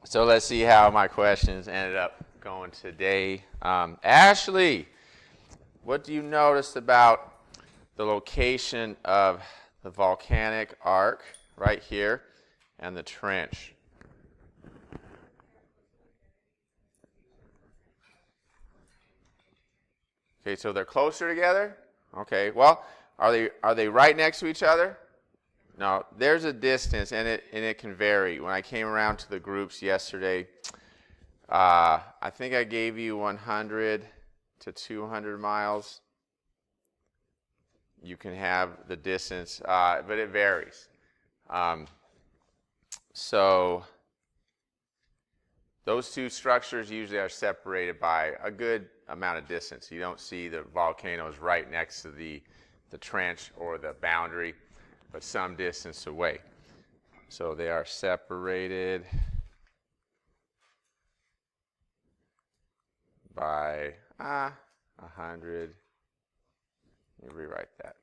So let's see how my questions ended up going today. Ashley, what do you notice about the location of the volcanic arc right here and the trench? Okay, so they're closer together? Okay, well, are they right next to each other? No, there's a distance, and it can vary. When I came around to the groups yesterday, I think I gave you 100 to 200 miles. You can have the distance, but it varies. So those two structures usually are separated by a good amount of distance. You don't see the volcanoes right next to the trench or the boundary, but some distance away. So they are separated by 100. Let me rewrite that.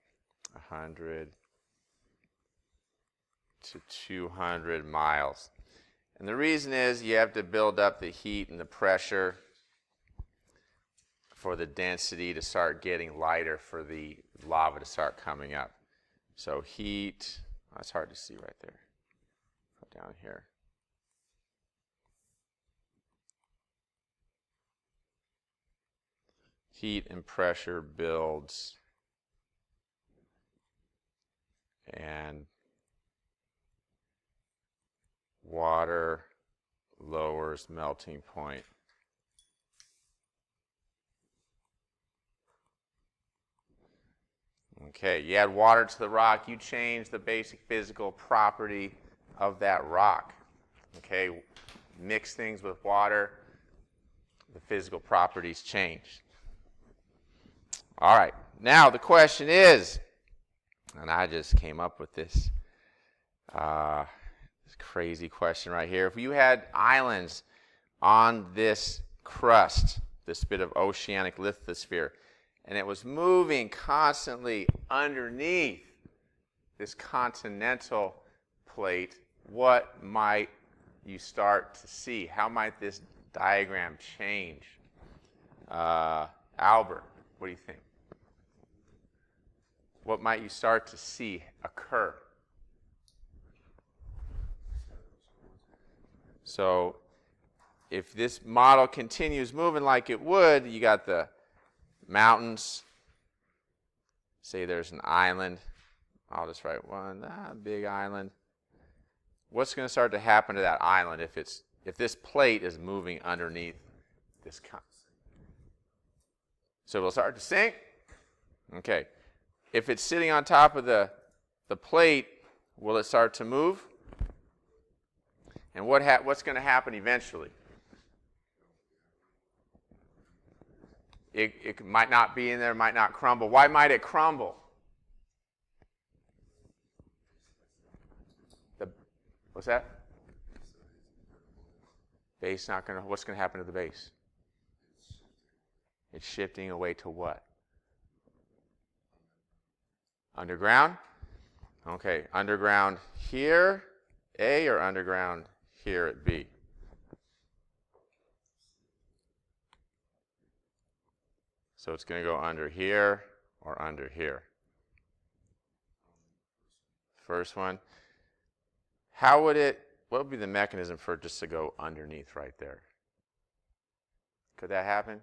100 to 200 miles. And the reason is you have to build up the heat and the pressure for the density to start getting lighter, for the lava to start coming up. So heat, that's hard to see right there. Put down here. Heat and pressure builds, and water lowers melting point. Okay, you add water to the rock, you change the basic physical property of that rock. Okay, mix things with water, the physical properties change. All right, now the question is, and I just came up with this crazy question right here. If you had islands on this crust, this bit of oceanic lithosphere, and it was moving constantly underneath this continental plate, what might you start to see? How might this diagram change? Albert, what do you think? What might you start to see occur? So if this model continues moving like it would, you got the mountains. Say there's an island. I'll just write one, big island. What's going to start to happen to that island if this plate is moving underneath this? So it'll start to sink. Okay. If it's sitting on top of the plate, will it start to move? And what's going to happen eventually? It might not be in there, might not crumble. Why might it crumble? What's that? Base not going to, what's going to happen to the base? It's shifting away to what? Underground? Okay, underground here, A, or underground here at B? So it's going to go under here or under here. First one. What would be the mechanism for it just to go underneath right there? Could that happen?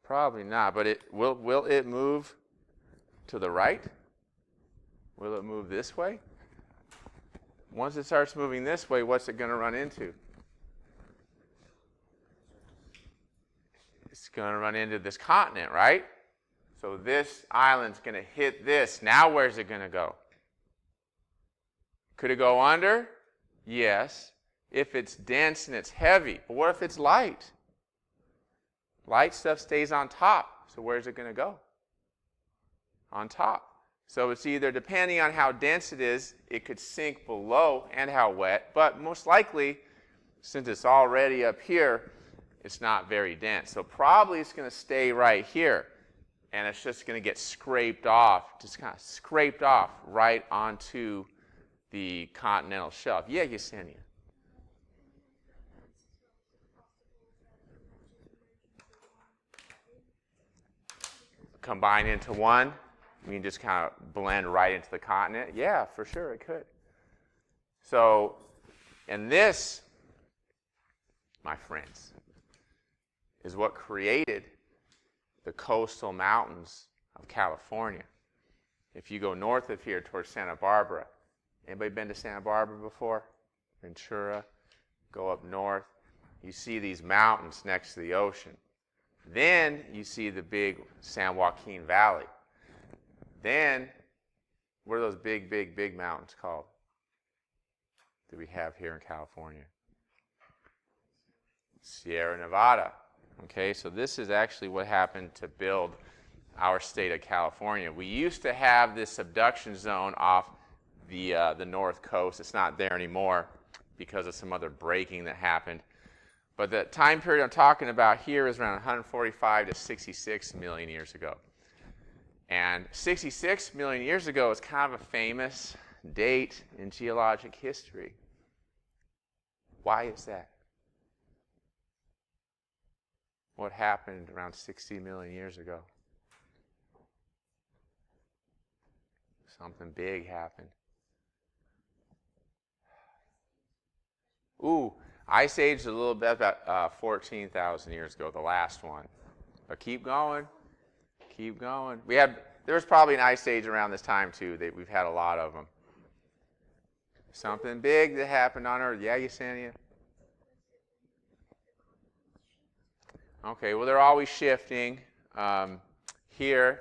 Probably not, but will it move to the right? Will it move this way? Once it starts moving this way, what's it going to run into? It's going to run into this continent, right? So this island's going to hit this. Now where's it going to go? Could it go under? Yes. If it's dense and it's heavy. But what if it's light? Light stuff stays on top. So where's it going to go? On top. So it's either, depending on how dense it is, it could sink below and how wet. But most likely, since it's already up here, it's not very dense. So probably it's going to stay right here. And it's just going to get scraped off, just kind of scraped off right onto the continental shelf. Yeah, Yesenia. Combine into one. You can just kind of blend right into the continent. Yeah, for sure, it could. So, and this, my friends, is what created the coastal mountains of California. If you go north of here towards Santa Barbara, anybody been to Santa Barbara before? Ventura, go up north, you see these mountains next to the ocean. Then you see the big San Joaquin Valley. Then, what are those big mountains called that we have here in California? Sierra Nevada. Okay, so this is actually what happened to build our state of California. We used to have this subduction zone off the north coast. It's not there anymore because of some other breaking that happened. But the time period I'm talking about here is around 145 to 66 million years ago. And 66 million years ago is kind of a famous date in geologic history. Why is that? What happened around 60 million years ago? Something big happened. Ooh, Ice Age is a little bit about 14,000 years ago, the last one. But keep going. Keep going. There was probably an ice age around this time too. We've had a lot of them. Something big that happened on Earth. Yeah, Yesenia? Okay, well, they're always shifting. Here,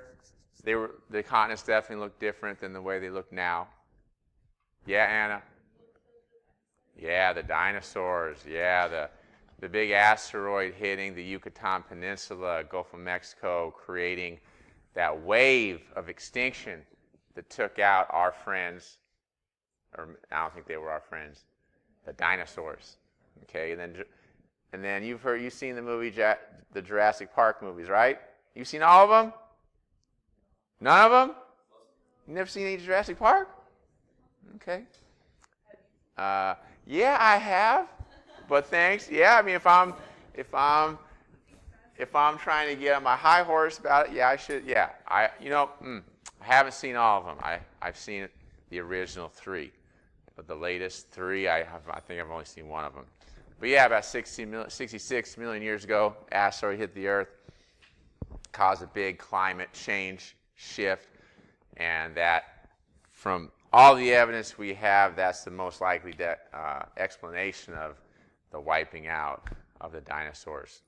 the continents definitely look different than the way they look now. Yeah, Anna? Yeah, the dinosaurs. Yeah, the big asteroid hitting the Yucatan Peninsula, Gulf of Mexico, creating that wave of extinction that took out our friends, or I don't think they were our friends, the dinosaurs. Okay, and then you've seen the movie, the Jurassic Park movies, right? You've seen all of them? None of them? You never seen any Jurassic Park? Okay. Yeah, I have, but thanks. Yeah, I mean, if I'm trying to get on my high horse about it, yeah, I should. Yeah, I haven't seen all of them. I've seen the original 3, but the latest 3, I think I've only seen one of them. But yeah, about 66 million years ago, asteroid hit the Earth, caused a big climate change shift, and that, from all the evidence we have, that's the most likely explanation of the wiping out of the dinosaurs.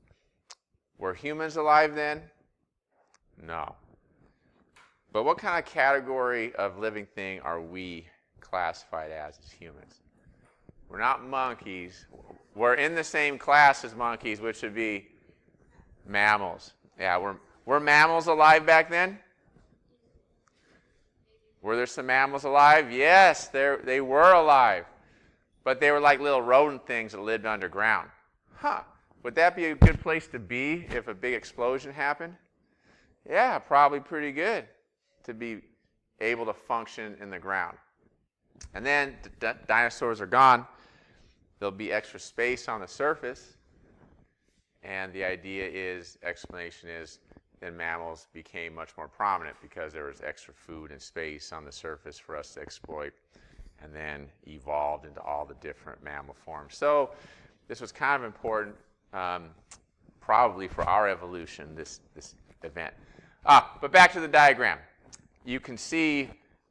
Were humans alive then? No. But what kind of category of living thing are we classified as humans? We're not monkeys. We're in the same class as monkeys, which would be mammals. Yeah, were mammals alive back then? Were there some mammals alive? Yes, they were alive. But they were like little rodent things that lived underground. Huh. Would that be a good place to be if a big explosion happened? Yeah, probably pretty good to be able to function in the ground. And then the dinosaurs are gone. There'll be extra space on the surface. And the explanation is, then mammals became much more prominent because there was extra food and space on the surface for us to exploit, and then evolved into all the different mammal forms. So this was kind of important, probably for our evolution, this event. But back to the diagram. You can see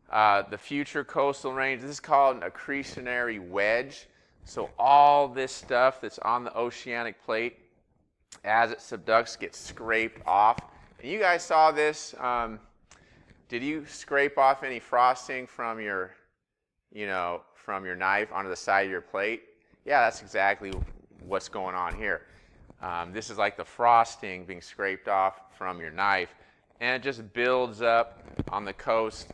the future coastal range. This is called an accretionary wedge. So all this stuff that's on the oceanic plate, as it subducts, gets scraped off. And you guys saw this. Did you scrape off any frosting from your knife onto the side of your plate? Yeah, that's exactly what's going on here. This is like the frosting being scraped off from your knife, and it just builds up on the coast.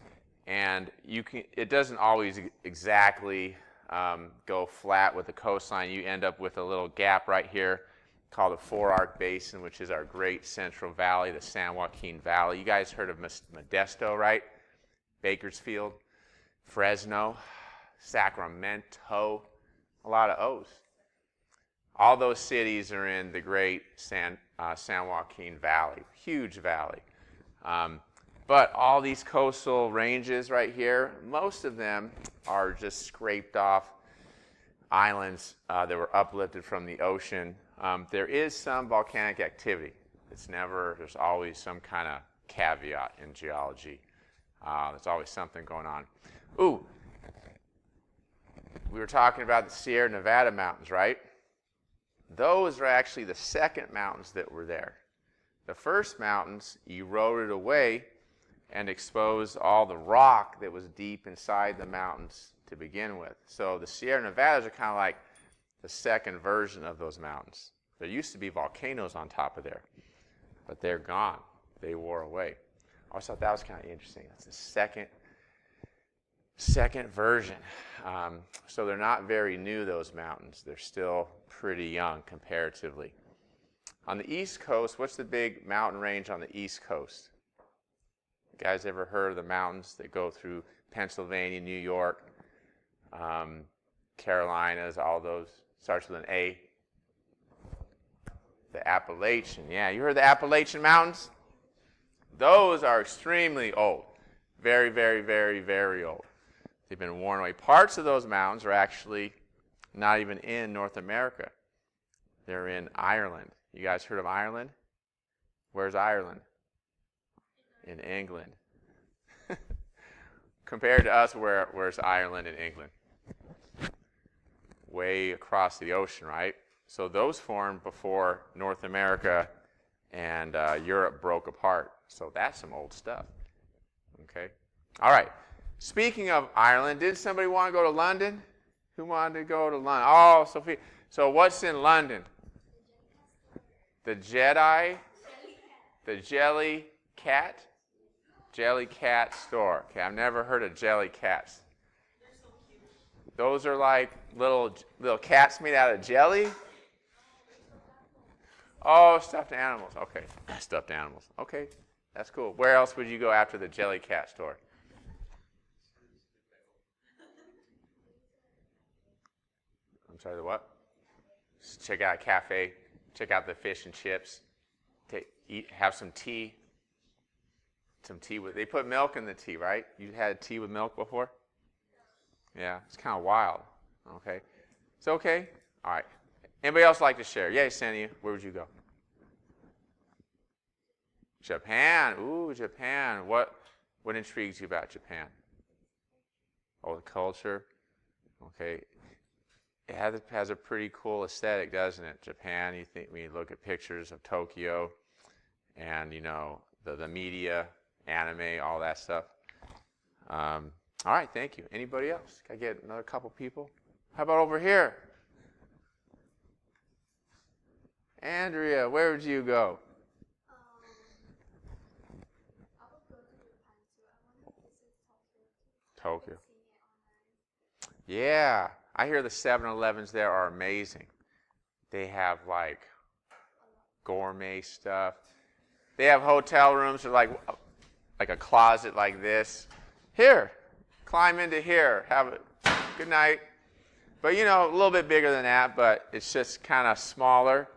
And it doesn't always exactly go flat with the coastline. You end up with a little gap right here called the Four-Arc Basin, which is our great central valley, the San Joaquin Valley. You guys heard of Modesto, right? Bakersfield, Fresno. Sacramento, a lot of O's. All those cities are in the great San Joaquin Valley, huge valley. But all these coastal ranges right here, most of them are just scraped off islands that were uplifted from the ocean. There is some volcanic activity. There's always some kind of caveat in geology. There's always something going on. Ooh, we were talking about the Sierra Nevada mountains, right? Those are actually the second mountains that were there. The first mountains eroded away and exposed all the rock that was deep inside the mountains to begin with. So the Sierra Nevadas are kind of like the second version of those mountains. There used to be volcanoes on top of there, but they're gone. They wore away. I always thought that was kind of interesting. That's the second version. So they're not very new, those mountains. They're still pretty young comparatively. On the East Coast, what's the big mountain range on the East Coast? You guys ever heard of the mountains that go through Pennsylvania, New York, Carolinas, all those? Starts with an A. The Appalachian. Yeah, you heard the Appalachian Mountains? Those are extremely old. Very, very, very, very old. They've been worn away. Parts of those mountains are actually not even in North America. They're in Ireland. You guys heard of Ireland? Where's Ireland? In England. Compared to us, where's Ireland in England? Way across the ocean, right? So those formed before North America and Europe broke apart. So that's some old stuff. Okay? All right. Speaking of Ireland, did somebody want to go to London? Who wanted to go to London? Oh, Sophie. So what's in London? The Jedi? The Jelly Cat? Jelly Cat store. Okay, I've never heard of Jelly Cats. Those are like little cats made out of jelly? Oh, stuffed animals. Okay, stuffed animals. Okay, that's cool. Where else would you go after the Jelly Cat store? I'm sorry, the what? Just check out a cafe. Check out the fish and chips. Have some tea. They put milk in the tea, right? You had tea with milk before? Yeah, it's kind of wild. Okay. It's okay? All right. Anybody else like to share? Yeah, Sandy, where would you go? Japan. Ooh, Japan. What intrigues you about Japan? Oh, the culture. Okay. It has a pretty cool aesthetic, doesn't it? Japan, when you look at pictures of Tokyo and, the media, anime, all that stuff. All right, thank you. Anybody else? Can I get another couple people? How about over here? Andrea, where would you go? I would go to Japan too. I want to visit Tokyo. I've seen it online. Yeah, I hear the 7-Elevens there are amazing. They have like gourmet stuff. They have hotel rooms that are like a closet like this. Here, climb into here. Have a good night. But a little bit bigger than that, but it's just kind of smaller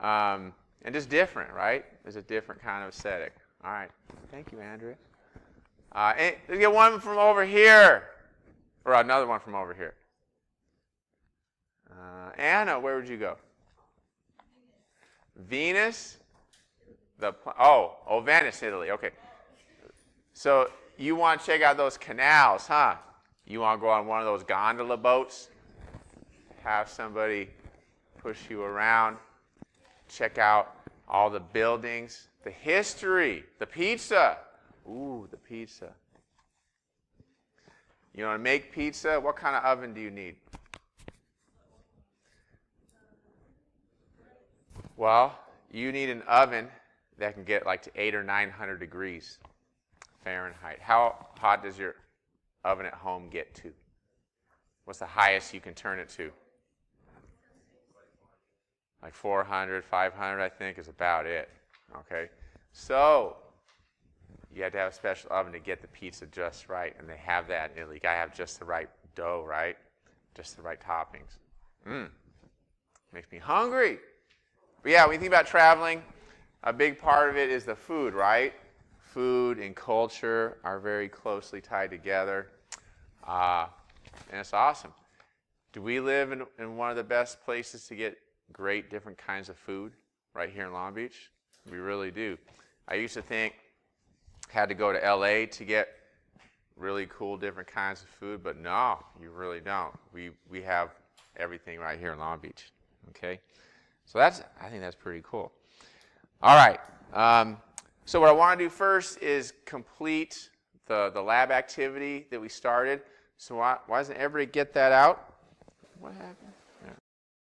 and just different, right? There's a different kind of aesthetic. All right. Thank you, Andrea. Let's get one from over here. Or another one from over here. Anna, where would you go? Venus? Venice, Italy. Okay. So you want to check out those canals, huh? You want to go on one of those gondola boats? Have somebody push you around. Check out all the buildings, the history, the pizza. Ooh, the pizza. You want to make pizza? What kind of oven do you need? Well, you need an oven that can get like to 800 or 900 degrees Fahrenheit. How hot does your oven at home get to? What's the highest you can turn it to? Like 400, 500, I think, is about it. Okay? So, you have to have a special oven to get the pizza just right, and they have that in Italy. You got to have just the right dough, right? Just the right toppings. Makes me hungry. But yeah, when you think about traveling, a big part of it is the food, right? Food and culture are very closely tied together. And it's awesome. Do we live in one of the best places to get great different kinds of food right here in Long Beach? We really do. I used to think I had to go to LA to get really cool different kinds of food, but no, you really don't. We have everything right here in Long Beach. Okay? So I think that's pretty cool. All right. So what I want to do first is complete the lab activity that we started. So why doesn't everybody get that out? What happened?